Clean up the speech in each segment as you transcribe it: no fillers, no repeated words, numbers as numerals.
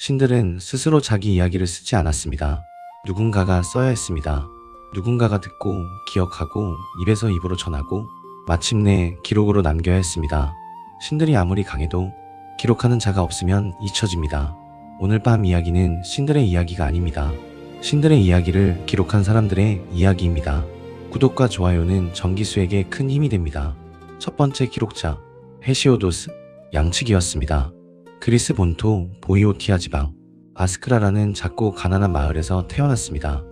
신들은 스스로 자기 이야기를 쓰지 않았습니다. 누군가가 써야 했습니다. 누군가가 듣고 기억하고 입에서 입으로 전하고 마침내 기록으로 남겨야 했습니다. 신들이 아무리 강해도 기록하는 자가 없으면 잊혀집니다. 오늘 밤 이야기는 신들의 이야기가 아닙니다. 신들의 이야기를 기록한 사람들의 이야기입니다. 구독과 좋아요는 정기수에게 큰 힘이 됩니다. 첫 번째 기록자 헤시오도스 양측이었습니다. 그리스 본토 보이오티아 지방 아스크라라는 작고 가난한 마을에서 태어났습니다.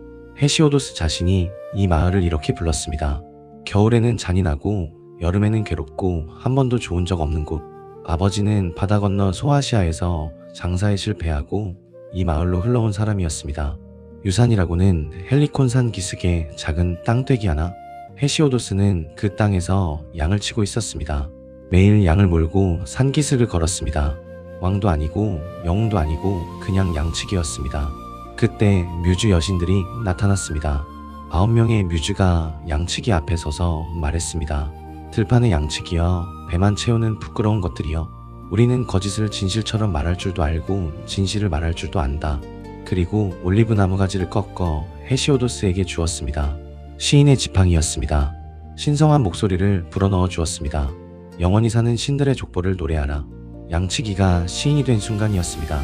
헤시오도스 자신이 이 마을을 이렇게 불렀습니다. 겨울에는 잔인하고 여름에는 괴롭고 한 번도 좋은 적 없는 곳. 아버지는 바다 건너 소아시아에서 장사에 실패하고 이 마을로 흘러온 사람이었습니다. 유산이라고는 헬리콘산 기슭의 작은 땅떼기 하나. 헤시오도스는 그 땅에서 양을 치고 있었습니다. 매일 양을 몰고 산기슭을 걸었습니다. 왕도 아니고 영웅도 아니고 그냥 양치기였습니다. 그때 뮤즈 여신들이 나타났습니다. 9명의 뮤즈가 양치기 앞에 서서 말했습니다. 들판의 양치기여, 배만 채우는 부끄러운 것들이여. 우리는 거짓을 진실처럼 말할 줄도 알고 진실을 말할 줄도 안다. 그리고 올리브 나무 가지를 꺾어 헤시오도스에게 주었습니다. 시인의 지팡이였습니다. 신성한 목소리를 불어넣어 주었습니다. 영원히 사는 신들의 족보를 노래하라. 양치기가 시인이 된 순간이었습니다.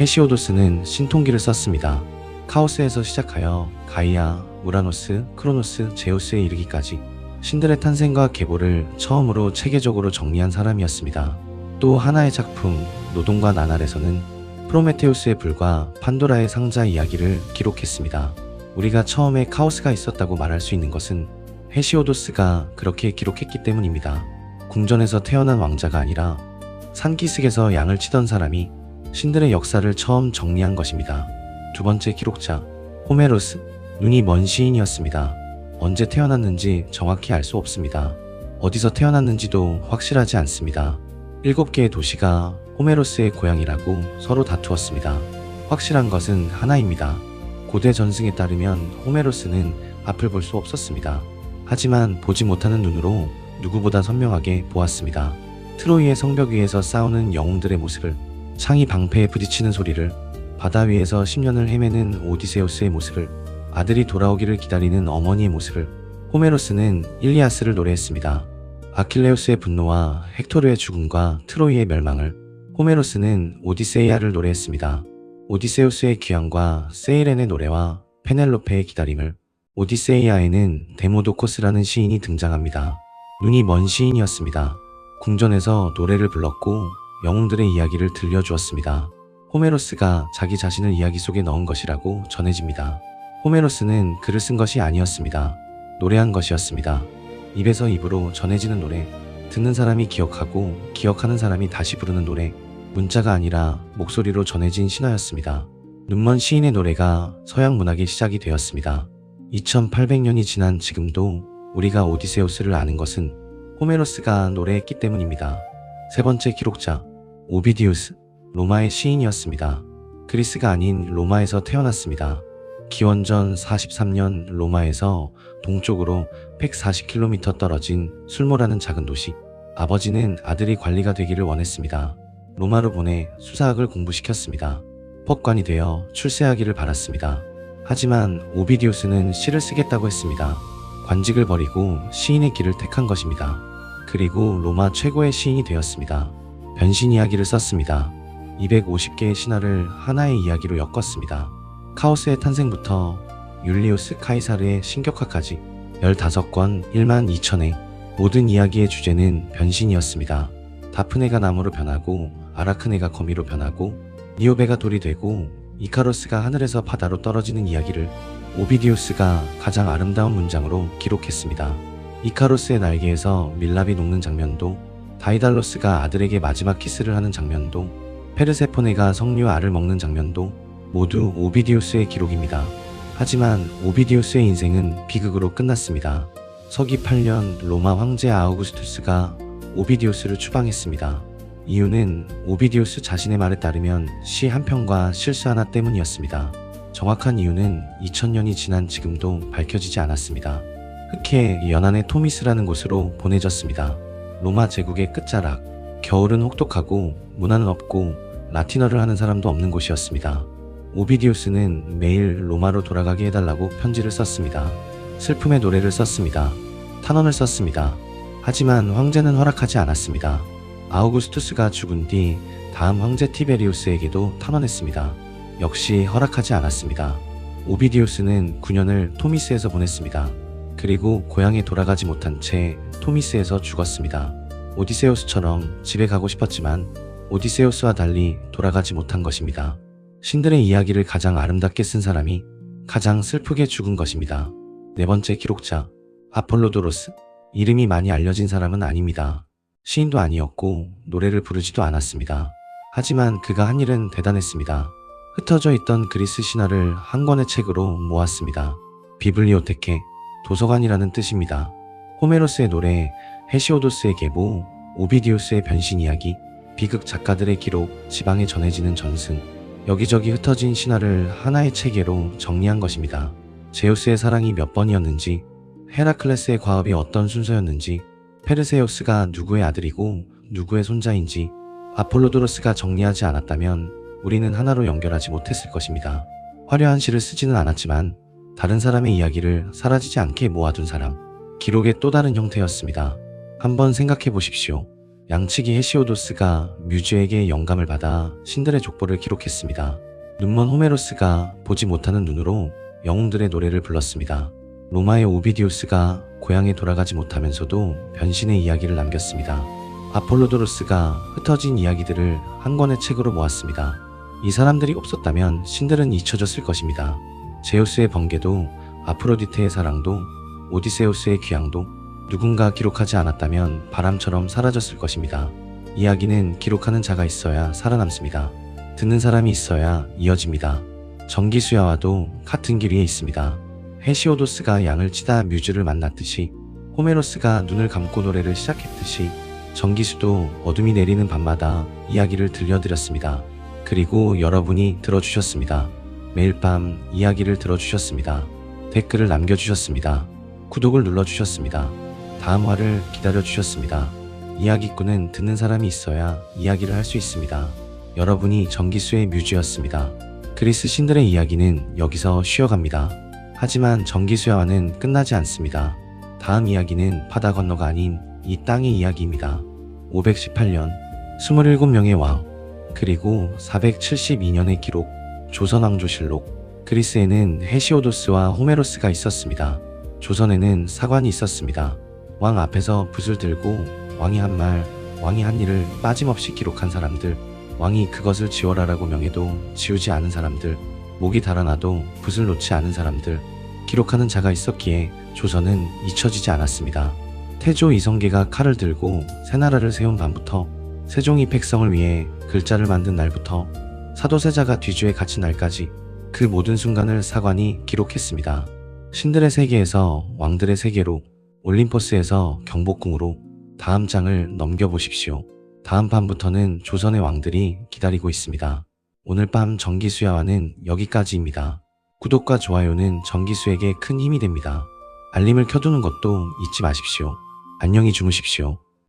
헤시오도스는 신통기를 썼습니다. 카오스에서 시작하여 가이아, 우라노스, 크로노스, 제우스에 이르기까지 신들의 탄생과 계보를 처음으로 체계적으로 정리한 사람이었습니다. 또 하나의 작품 노동과 나날에서는 프로메테우스의 불과 판도라의 상자 이야기를 기록했습니다. 우리가 처음에 카오스가 있었다고 말할 수 있는 것은 헤시오도스가 그렇게 기록했기 때문입니다. 궁전에서 태어난 왕자가 아니라 산기슭에서 양을 치던 사람이 신들의 역사를 처음 정리한 것입니다. 두 번째 기록자 호메로스, 눈이 먼 시인이었습니다. 언제 태어났는지 정확히 알 수 없습니다. 어디서 태어났는지도 확실하지 않습니다. 7개의 도시가 호메로스의 고향이라고 서로 다투었습니다. 확실한 것은 하나입니다. 고대 전승에 따르면 호메로스는 앞을 볼 수 없었습니다. 하지만 보지 못하는 눈으로 누구보다 선명하게 보았습니다. 트로이의 성벽 위에서 싸우는 영웅들의 모습을, 창이 방패에 부딪히는 소리를, 바다 위에서 10년을 헤매는 오디세우스의 모습을, 아들이 돌아오기를 기다리는 어머니의 모습을. 호메로스는 일리아스를 노래했습니다. 아킬레우스의 분노와 헥토르의 죽음과 트로이의 멸망을. 호메로스는 오디세이아를 노래했습니다. 오디세우스의 귀환과 세이렌의 노래와 페넬로페의 기다림을. 오디세이아에는 데모도코스라는 시인이 등장합니다. 눈이 먼 시인이었습니다. 궁전에서 노래를 불렀고 영웅들의 이야기를 들려주었습니다. 호메로스가 자기 자신을 이야기 속에 넣은 것이라고 전해집니다. 호메로스는 글을 쓴 것이 아니었습니다. 노래한 것이었습니다. 입에서 입으로 전해지는 노래, 듣는 사람이 기억하고 기억하는 사람이 다시 부르는 노래, 문자가 아니라 목소리로 전해진 신화였습니다. 눈먼 시인의 노래가 서양 문학의 시작이 되었습니다. 2800년이 지난 지금도 우리가 오디세우스를 아는 것은 호메로스가 노래했기 때문입니다. 세 번째 기록자 오비디우스, 로마의 시인이었습니다. 그리스가 아닌 로마에서 태어났습니다. 기원전 43년 로마에서 동쪽으로 140km 떨어진 술모라는 작은 도시. 아버지는 아들이 관리가 되기를 원했습니다. 로마로 보내 수사학을 공부시켰습니다. 법관이 되어 출세하기를 바랐습니다. 하지만 오비디우스는 시를 쓰겠다고 했습니다. 관직을 버리고 시인의 길을 택한 것입니다. 그리고 로마 최고의 시인이 되었습니다. 변신 이야기를 썼습니다. 250개의 신화를 하나의 이야기로 엮었습니다. 카오스의 탄생부터 율리우스 카이사르의 신격화까지 15권 12,000회. 모든 이야기의 주제는 변신이었습니다. 다프네가 나무로 변하고 아라크네가 거미로 변하고 니오베가 돌이 되고 이카로스가 하늘에서 바다로 떨어지는 이야기를 오비디우스가 가장 아름다운 문장으로 기록했습니다. 이카로스의 날개에서 밀랍이 녹는 장면도, 다이달로스가 아들에게 마지막 키스를 하는 장면도, 페르세포네가 성류 알을 먹는 장면도 모두 오비디우스의 기록입니다. 하지만 오비디우스의 인생은 비극으로 끝났습니다. 서기 8년 로마 황제 아우구스투스가 오비디우스를 추방했습니다. 이유는 오비디우스 자신의 말에 따르면 시 한 편과 실수 하나 때문이었습니다. 정확한 이유는 2000년이 지난 지금도 밝혀지지 않았습니다. 흑해 연안의 토미스라는 곳으로 보내졌습니다. 로마 제국의 끝자락. 겨울은 혹독하고 문화는 없고 라틴어를 하는 사람도 없는 곳이었습니다. 오비디우스는 매일 로마로 돌아가게 해달라고 편지를 썼습니다. 슬픔의 노래를 썼습니다. 탄원을 썼습니다. 하지만 황제는 허락하지 않았습니다. 아우구스투스가 죽은 뒤 다음 황제 티베리우스에게도 탄원했습니다. 역시 허락하지 않았습니다. 오비디우스는 9년을 토미스에서 보냈습니다. 그리고 고향에 돌아가지 못한 채 토미스에서 죽었습니다. 오디세우스처럼 집에 가고 싶었지만 오디세우스와 달리 돌아가지 못한 것입니다. 신들의 이야기를 가장 아름답게 쓴 사람이 가장 슬프게 죽은 것입니다. 네 번째 기록자, 아폴로도로스. 이름이 많이 알려진 사람은 아닙니다. 시인도 아니었고 노래를 부르지도 않았습니다. 하지만 그가 한 일은 대단했습니다. 흩어져 있던 그리스 신화를 한 권의 책으로 모았습니다. 비블리오테케, 도서관이라는 뜻입니다. 호메로스의 노래, 헤시오도스의 계보, 오비디우스의 변신 이야기, 비극 작가들의 기록, 지방에 전해지는 전승, 여기저기 흩어진 신화를 하나의 체계로 정리한 것입니다. 제우스의 사랑이 몇 번이었는지, 헤라클레스의 과업이 어떤 순서였는지, 페르세우스가 누구의 아들이고 누구의 손자인지 아폴로도로스가 정리하지 않았다면 우리는 하나로 연결하지 못했을 것입니다. 화려한 시를 쓰지는 않았지만 다른 사람의 이야기를 사라지지 않게 모아둔 사람, 기록의 또 다른 형태였습니다. 한번 생각해 보십시오. 양치기 헤시오도스가 뮤즈에게 영감을 받아 신들의 족보를 기록했습니다. 눈먼 호메로스가 보지 못하는 눈으로 영웅들의 노래를 불렀습니다. 로마의 오비디우스가 고향에 돌아가지 못하면서도 변신의 이야기를 남겼습니다. 아폴로도로스가 흩어진 이야기들을 한 권의 책으로 모았습니다. 이 사람들이 없었다면 신들은 잊혀졌을 것입니다. 제우스의 번개도, 아프로디테의 사랑도, 오디세우스의 귀향도 누군가 기록하지 않았다면 바람처럼 사라졌을 것입니다. 이야기는 기록하는 자가 있어야 살아남습니다. 듣는 사람이 있어야 이어집니다. 전기수야와도 같은 길 위에 있습니다. 헤시오도스가 양을 치다 뮤즈를 만났듯이, 호메로스가 눈을 감고 노래를 시작했듯이 전기수도 어둠이 내리는 밤마다 이야기를 들려드렸습니다. 그리고 여러분이 들어주셨습니다. 매일 밤 이야기를 들어주셨습니다. 댓글을 남겨주셨습니다. 구독을 눌러주셨습니다. 다음 화를 기다려주셨습니다. 이야기꾼은 듣는 사람이 있어야 이야기를 할 수 있습니다. 여러분이 전기수의 뮤즈였습니다. 그리스 신들의 이야기는 여기서 쉬어갑니다. 하지만 전기수야와는 끝나지 않습니다. 다음 이야기는 바다 건너가 아닌 이 땅의 이야기입니다. 518년 27명의 왕, 그리고 472년의 기록, 조선왕조실록. 그리스에는 헤시오도스와 호메로스가 있었습니다. 조선에는 사관이 있었습니다. 왕 앞에서 붓을 들고 왕이 한 말, 왕이 한 일을 빠짐없이 기록한 사람들, 왕이 그것을 지워라라고 명해도 지우지 않은 사람들, 목이 달아나도 붓을 놓지 않은 사람들, 기록하는 자가 있었기에 조선은 잊혀지지 않았습니다. 태조 이성계가 칼을 들고 새나라를 세운 밤부터, 세종이 백성을 위해 글자를 만든 날부터, 사도세자가 뒤주에 갇힌 날까지 그 모든 순간을 사관이 기록했습니다. 신들의 세계에서 왕들의 세계로, 올림포스에서 경복궁으로 다음 장을 넘겨보십시오. 다음 밤부터는 조선의 왕들이 기다리고 있습니다. 오늘 밤 전기수야와는 여기까지입니다. 구독과 좋아요는 전기수에게 큰 힘이 됩니다. 알림을 켜두는 것도 잊지 마십시오. 안녕히 주무십시오.